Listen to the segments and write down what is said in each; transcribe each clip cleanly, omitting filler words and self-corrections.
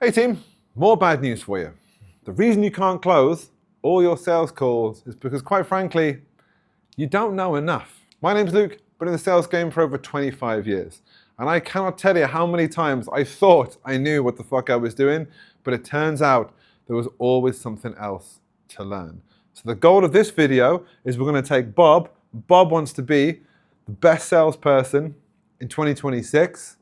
Hey team, more bad news for you. The reason you can't close all your sales calls is because, quite frankly, you don't know enough. My name's Luke, been in the sales game for over 25 years. And I cannot tell you how many times I thought I knew what the fuck I was doing, but it turns out there was always something else to learn. So the goal of this video is we're going to take Bob. Bob wants to be the best salesperson in 2026.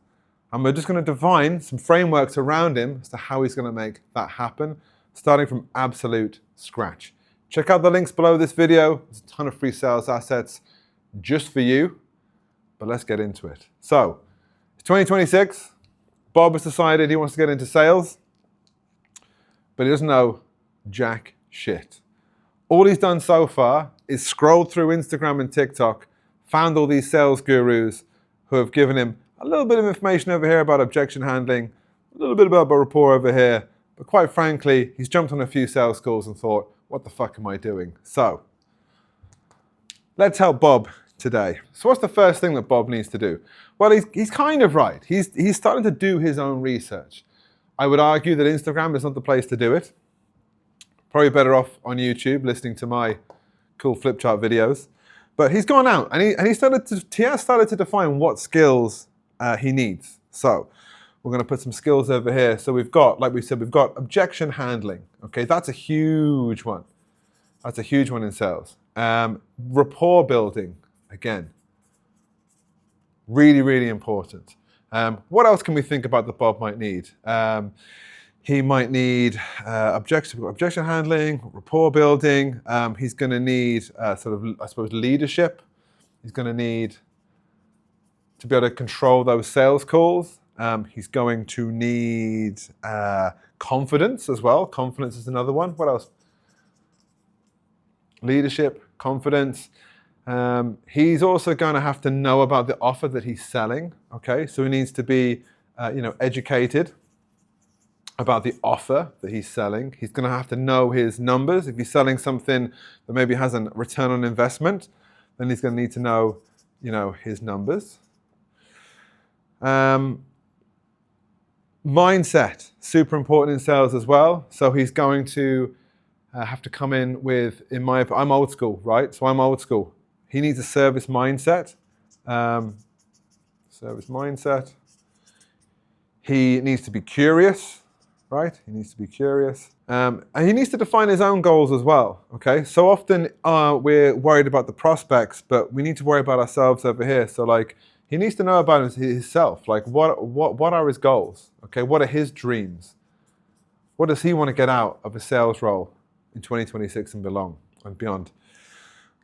And we're just going to define some frameworks around him as to how he's going to make that happen, starting from absolute scratch. Check out the links below this video. There's a ton of free sales assets just for you, but let's get into it. So, it's 2026. Bob has decided he wants to get into sales, but he doesn't know jack shit. All he's done so far is scrolled through Instagram and TikTok, found all these sales gurus who have given him a little bit of information over here about objection handling, a little bit about rapport over here, but quite frankly, he's jumped on a few sales calls and thought, what the fuck am I doing? So, let's help Bob today. So what's the first thing that Bob needs to do? Well, he's kind of right. He's starting to do his own research. I would argue that Instagram is not the place to do it. Probably better off on YouTube listening to my cool flip chart videos. But he's gone out and he has started to define what skills he needs. So we're going to put some skills over here. So we've got, like we said, we've got objection handling. Okay, that's a huge one. That's a huge one in sales. Rapport building, again, really, really important. What else can we think about that Bob might need? He might need objection handling, rapport building. He's going to need sort of, I suppose, leadership. He's going to need to be able to control those sales calls. He's going to need confidence as well. Confidence is another one. What else? Leadership, confidence. He's also going to have to know about the offer that he's selling. Okay, so he needs to be, educated about the offer that he's selling. He's going to have to know his numbers. If he's selling something that maybe has a return on investment, then he's going to need to know, his numbers. Mindset, super important in sales as well. So he's going to have to come in with, I'm old school, right? So I'm old school. He needs a service mindset. Service mindset. He needs to be curious, right? He needs to be curious. And he needs to define his own goals as well, okay? So often we're worried about the prospects, but we need to worry about ourselves over here. So he needs to know about himself. Like what are his goals? Okay, what are his dreams? What does he want to get out of a sales role in 2026 and beyond?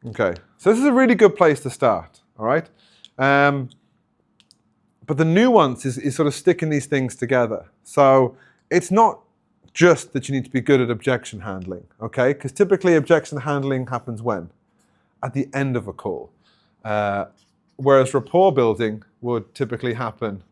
Okay, so this is a really good place to start, all right? But the nuance is sort of sticking these things together. So it's not just that you need to be good at objection handling, okay? Because typically objection handling happens when? At the end of a call. Whereas rapport building would typically happen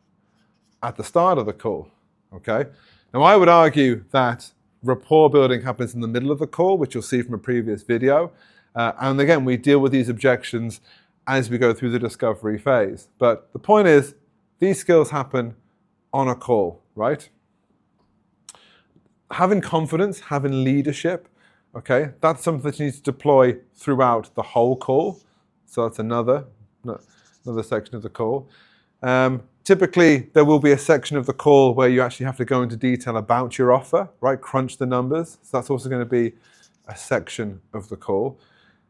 at the start of the call, okay? Now I would argue that rapport building happens in the middle of the call, which you'll see from a previous video. And again, we deal with these objections as we go through the discovery phase. But the point is, these skills happen on a call, right? Having confidence, having leadership, okay? That's something that you need to deploy throughout the whole call. So that's another section of the call. Typically, there will be a section of the call where you actually have to go into detail about your offer, right? Crunch the numbers. So that's also going to be a section of the call.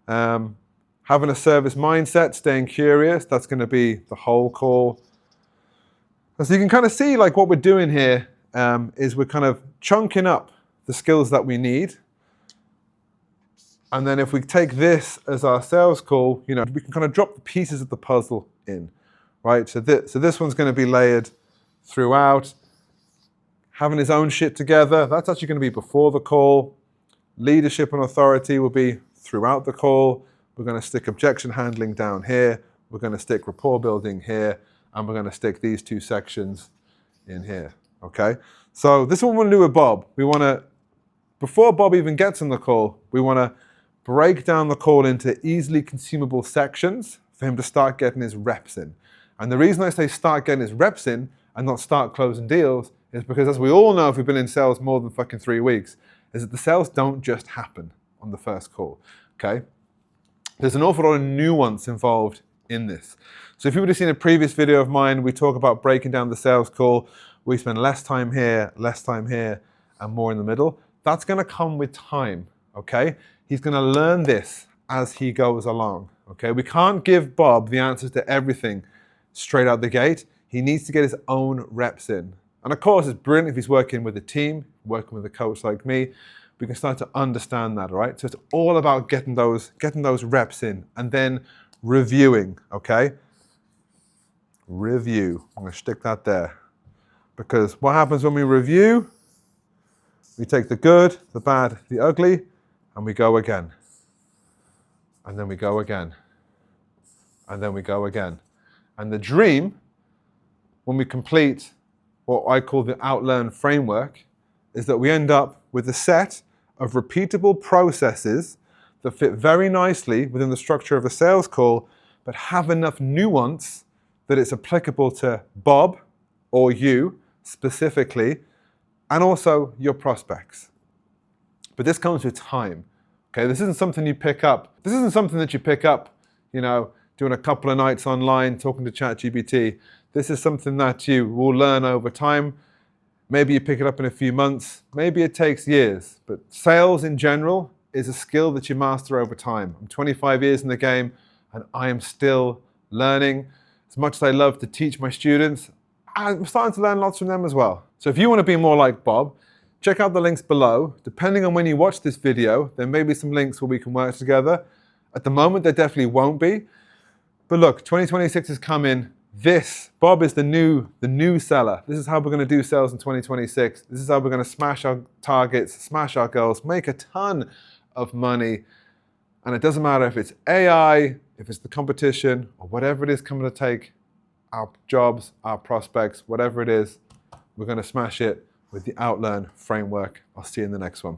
Having a service mindset, staying curious, that's going to be the whole call. And so you can kind of see what we're doing here is we're kind of chunking up the skills that we need. And then if we take this as our sales call, we can kind of drop the pieces of the puzzle in, right? So this one's going to be layered throughout. Having his own shit together, that's actually going to be before the call. Leadership and authority will be throughout the call. We're going to stick objection handling down here. We're going to stick rapport building here. And we're going to stick these two sections in here, okay? So this is what we want to do with Bob. We want to, before Bob even gets on the call, we want to break down the call into easily consumable sections for him to start getting his reps in. And the reason I say start getting his reps in and not start closing deals is because, as we all know, if we've been in sales more than fucking 3 weeks, is that the sales don't just happen on the first call, okay? There's an awful lot of nuance involved in this. So if you would have seen a previous video of mine, we talk about breaking down the sales call. We spend less time here, and more in the middle. That's gonna come with time, okay? He's gonna learn this as he goes along, okay? We can't give Bob the answers to everything straight out the gate. He needs to get his own reps in. And of course, it's brilliant if he's working with a team, working with a coach like me. We can start to understand that, all right? So it's all about getting those reps in and then reviewing, okay? Review. I'm gonna stick that there. Because what happens when we review? We take the good, the bad, the ugly, and we go again. And then we go again. And then we go again. And the dream, when we complete what I call the Outlearn framework, is that we end up with a set of repeatable processes that fit very nicely within the structure of a sales call, but have enough nuance that it's applicable to Bob or you specifically, and also your prospects. But this comes with time. Okay, this isn't something you pick up. This isn't something that you pick up, you know, doing a couple of nights online, talking to ChatGPT. This is something that you will learn over time. Maybe you pick it up in a few months. Maybe it takes years. But sales in general is a skill that you master over time. I'm 25 years in the game, and I am still learning. As much as I love to teach my students, I'm starting to learn lots from them as well. So if you want to be more like Bob, check out the links below. Depending on when you watch this video, there may be some links where we can work together. At the moment, there definitely won't be. But look, 2026 is coming. Bob is the new seller. This is how we're going to do sales in 2026. This is how we're going to smash our targets, smash our goals, make a ton of money. And it doesn't matter if it's AI, if it's the competition, or whatever it is coming to take our jobs, our prospects, whatever it is, we're going to smash it with the Outlearn framework. I'll see you in the next one.